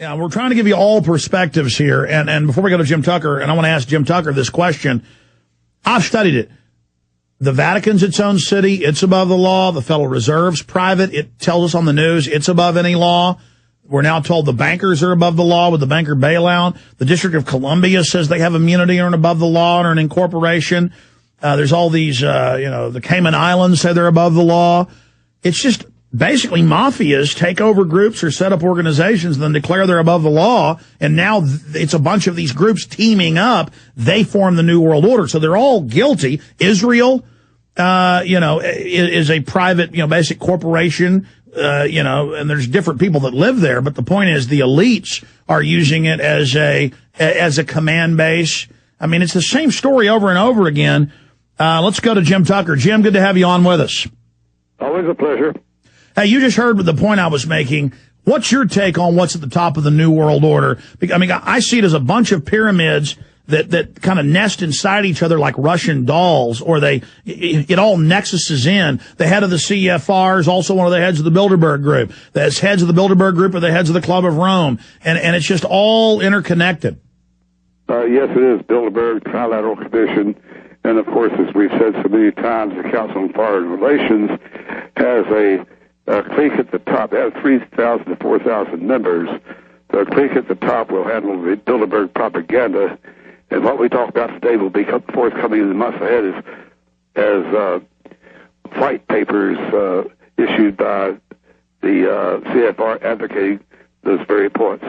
Yeah, we're trying to give you all perspectives here. And before we go to Jim Tucker, and I want to ask Jim Tucker this question. I've studied it. The Vatican's its own city. It's above the law. The Federal Reserve's private. It tells us on the news it's above any law. We're now told the bankers are above the law with the banker bailout. The District of Columbia says they have immunity or an above the law or an incorporation. There's all these, the Cayman Islands say they're above the law. It's just basically mafias take over groups or set up organizations and then declare they're above the law. And now it's a bunch of these groups teaming up. They form the New World Order. So they're all guilty. Israel, is a private, basic corporation, and there's different people that live there. But the point is the elites are using it as a command base. I mean, it's the same story over and over again. Let's go to Jim Tucker. Jim, good to have you on with us. Always a pleasure. Hey, you just heard the point I was making. What's your take on what's at the top of the New World Order? I mean, I see it as a bunch of pyramids that kind of nest inside each other like Russian dolls, or it all nexuses in. The head of the CFR is also one of the heads of the Bilderberg Group. The heads of the Bilderberg Group are the heads of the Club of Rome. And it's just all interconnected. Yes, it is. Bilderberg, Trilateral Commission. And, of course, as we've said so many times, the Council on Foreign Relations has a clique at the top. They have 3,000 to 4,000 members. The clique at the top will handle the Bilderberg propaganda. And what we talk about today will be forthcoming in the months ahead as white papers issued by the CFR advocating those very points.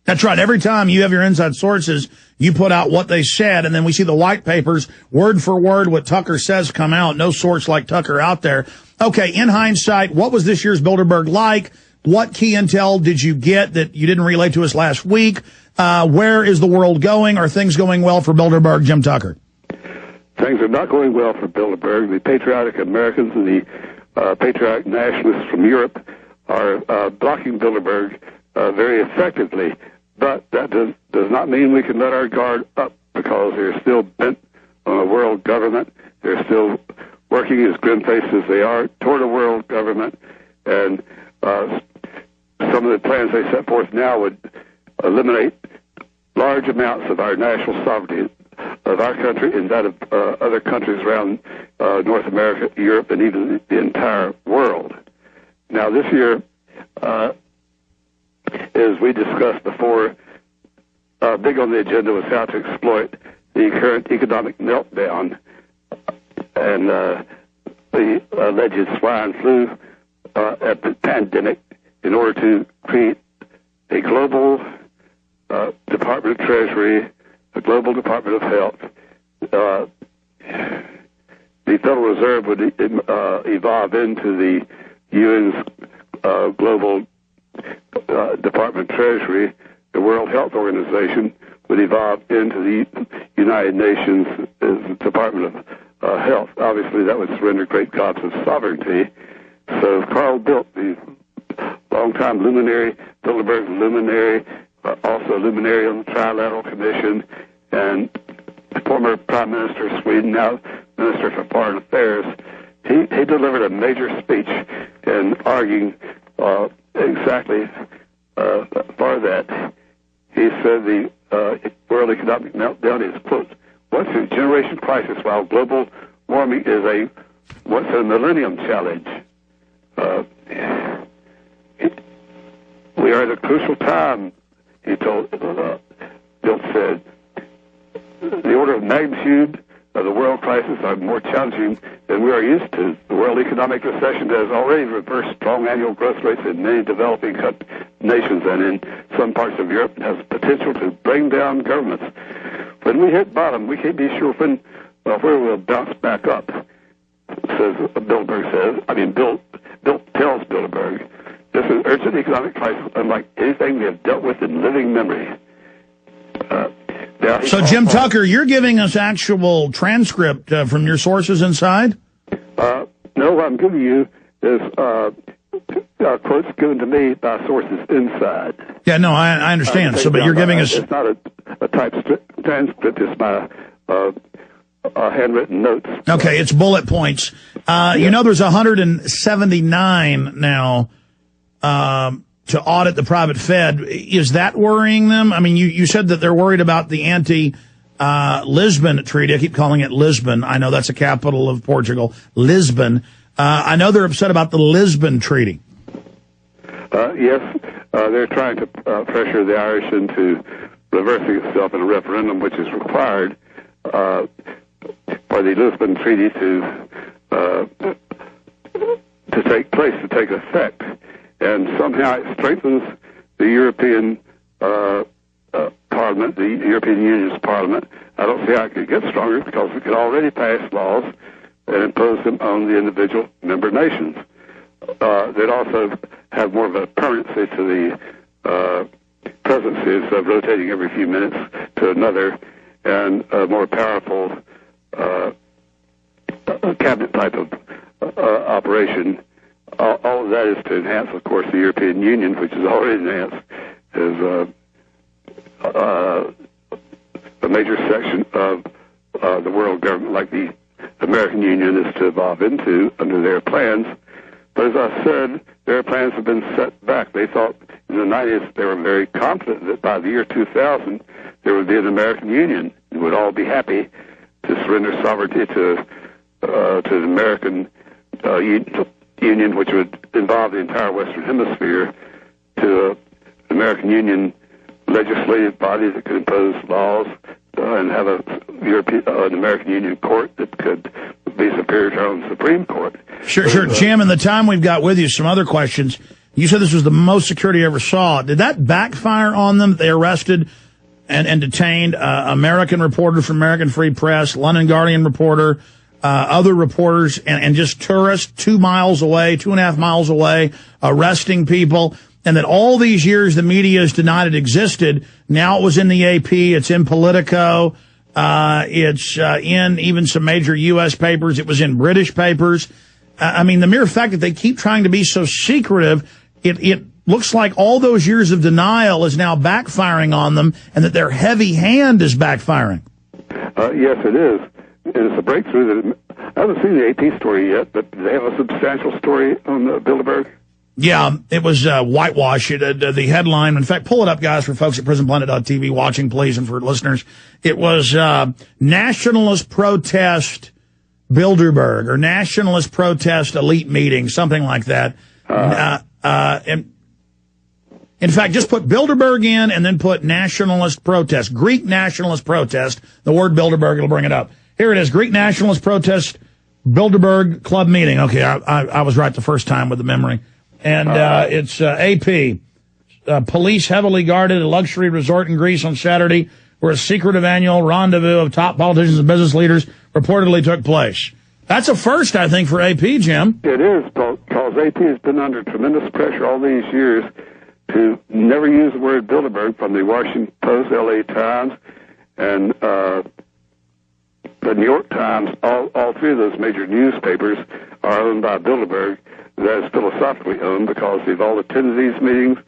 That's right. Every time you have your inside sources, you put out what they said, and then we see the white papers, word for word, what Tucker says come out. No source like Tucker out there. Okay, in hindsight, what was this year's Bilderberg like? What key intel did you get that you didn't relay to us last week? Where is the world going? Are things going well for Bilderberg, Jim Tucker? Things are not going well for Bilderberg. The patriotic Americans and the patriotic nationalists from Europe are blocking Bilderberg very effectively. But that does not mean we can let our guard up, because they're still bent on a world government. They're still working as grim-faced as they are toward a world government. And some of the plans they set forth now would eliminate large amounts of our national sovereignty of our country and that of other countries around North America, Europe, and even the entire world. Now, this year, as we discussed before, big on the agenda was how to exploit the current economic meltdown and the alleged swine flu pandemic in order to create a global Department of Treasury, a global Department of Health. The Federal Reserve would evolve into the UN's global Department of Treasury. The World Health Organization would evolve into the United Nations as the Department of Health. Obviously, that would surrender great gobs of sovereignty. So Carl Bildt, the longtime luminary, Bilderberg luminary, also luminary on the Trilateral Commission, and former Prime Minister of Sweden, now Minister for Foreign Affairs, he delivered a major speech in arguing exactly for that. He said the world economic meltdown is, quote, once a generation crisis, while global warming is once a millennium challenge. We are at a crucial time, he told, Bildt said. The order of magnitude of the world crisis are more challenging than we are used to. The world economic recession has already reversed strong annual growth rates in many developing nations and in some parts of Europe, and has potential to bring down governments. When we hit bottom, we can't be sure where we'll bounce back up, says Bilderberg says. Bildt tells Bilderberg, this is an urgent economic crisis unlike anything we have dealt with in living memory. So, Jim Tucker, you're giving us actual transcript from your sources inside? No, what I'm giving you is quotes given to me by sources inside. Yeah, no, I understand. But you're giving us... It's not a typed transcript. It's my handwritten notes. Okay, it's bullet points. Yeah. There's 179 now to audit the private Fed. Is that worrying them? I mean, you said that they're worried about the Lisbon Treaty. I keep calling it Lisbon. I know that's the capital of Portugal, Lisbon. I know they're upset about the Lisbon Treaty. Yes, they're trying to pressure the Irish into reversing itself in a referendum, which is required for the Lisbon Treaty to take place, to take effect. And somehow it strengthens the European Parliament, the European Union's Parliament. I don't see how it could get stronger because it could already pass laws and impose them on the individual member nations. They'd also have more of a permanency to the presidencies of rotating every few minutes to another, and a more powerful cabinet type of operation. All of that is to enhance, of course, the European Union, which is already enhanced, is a major section of the world government, like the American Union is to evolve into under their plans. But as I said, their plans have been set back. They thought in the 90s, they were very confident that by the year 2000, there would be an American Union and would all be happy to surrender sovereignty to the American Union, which would involve the entire Western Hemisphere, to an American Union legislative body that could impose laws and have an American Union court that could be superior to our own Supreme Court. Sure. Jim, in the time we've got with you, some other questions. You said this was the most security you ever saw. Did that backfire on them? They arrested and detained American reporters from American Free Press, London Guardian reporter, other reporters, and just tourists 2 miles away, 2.5 miles away, arresting people. And that all these years the media has denied it existed. Now it was in the AP. It's in Politico. It's in even some major U.S. papers. It was in British papers. I mean, the mere fact that they keep trying to be so secretive, it looks like all those years of denial is now backfiring on them, and that their heavy hand is backfiring. Yes, it is. It's a breakthrough. I haven't seen the AP story yet, but do they have a substantial story on Bilderberg? Yeah, it was whitewash. The headline, in fact, pull it up, guys, for folks at PrisonPlanet.tv watching, please, and for listeners. It was Nationalist Protest Bilderberg, or Nationalist Protest Elite Meeting, something like that. And in fact, just put Bilderberg in and then put Nationalist Protest, Greek Nationalist Protest, the word Bilderberg, it'll bring it up. Here it is, Greek Nationalist Protest Bilderberg Club Meeting. Okay, I was right the first time with the memory. And it's AP. Police heavily guarded a luxury resort in Greece on Saturday, where a secretive annual rendezvous of top politicians and business leaders reportedly took place. That's a first, I think, for AP, Jim. It is, because AP has been under tremendous pressure all these years to never use the word Bilderberg, from the Washington Post, L.A. Times, and the New York Times. All three of those major newspapers are owned by Bilderberg. That is philosophically owned because they've all attended these meetings.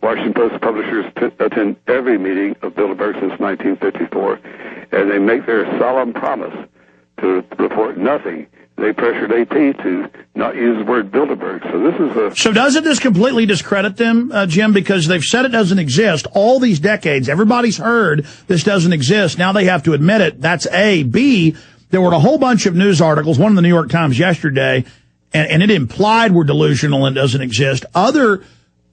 Washington Post publishers attend every meeting of Bilderberg since 1954, and they make their solemn promise to report nothing. They pressured AP to not use the word Bilderberg. So this is a... So doesn't this completely discredit them, Jim? Because they've said it doesn't exist all these decades. Everybody's heard this doesn't exist. Now they have to admit it. That's A. B, there were a whole bunch of news articles, one in the New York Times yesterday, and it implied we're delusional and doesn't exist. Other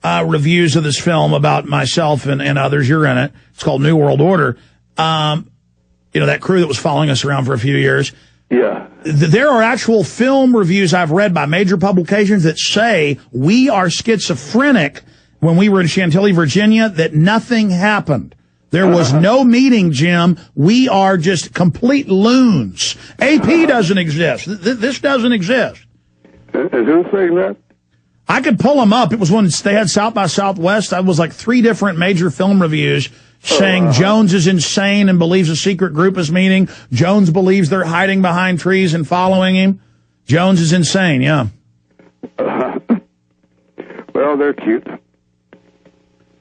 reviews of this film about myself and others, you're in it. It's called New World Order. That crew that was following us around for a few years. Yeah. There are actual film reviews I've read by major publications that say we are schizophrenic when we were in Chantilly, Virginia, that nothing happened. There was no meeting, Jim. We are just complete loons. AP doesn't exist. This doesn't exist. And who's saying that? I could pull them up. It was when they had South by Southwest. I was like 3 different major film reviews saying Jones is insane and believes a secret group is meeting. Jones believes they're hiding behind trees and following him. Jones is insane, yeah. Well, they're cute.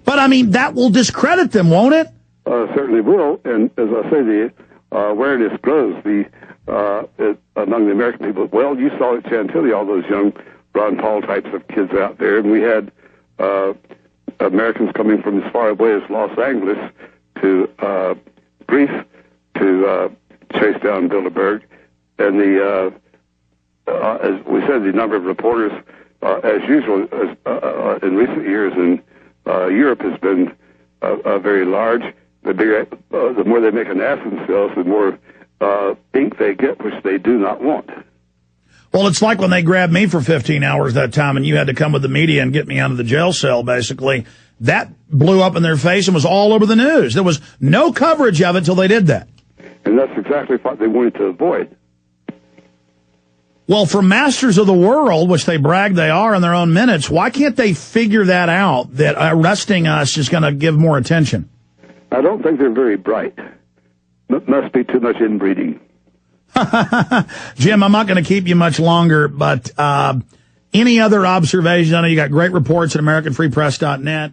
But, I mean, that will discredit them, won't it? Certainly will. And as I say, the awareness grows among the American people. Well, you saw at Chantilly all those young Ron Paul types of kids out there, and we had Americans coming from as far away as Los Angeles to Greece to chase down Bilderberg. And as we said, the number of reporters, as usual, in recent years in Europe has been very large. The more they make an ass of themselves, the more ink they get, which they do not want. Well, it's like when they grabbed me for 15 hours that time and you had to come with the media and get me out of the jail cell, basically. That blew up in their face and was all over the news. There was no coverage of it until they did that. And that's exactly what they wanted to avoid. Well, for masters of the world, which they brag they are in their own minutes, why can't they figure that out, that arresting us is going to give more attention? I don't think they're very bright. Must be too much inbreeding. Jim, I'm not going to keep you much longer, but any other observations? I know you got great reports at AmericanFreePress.net.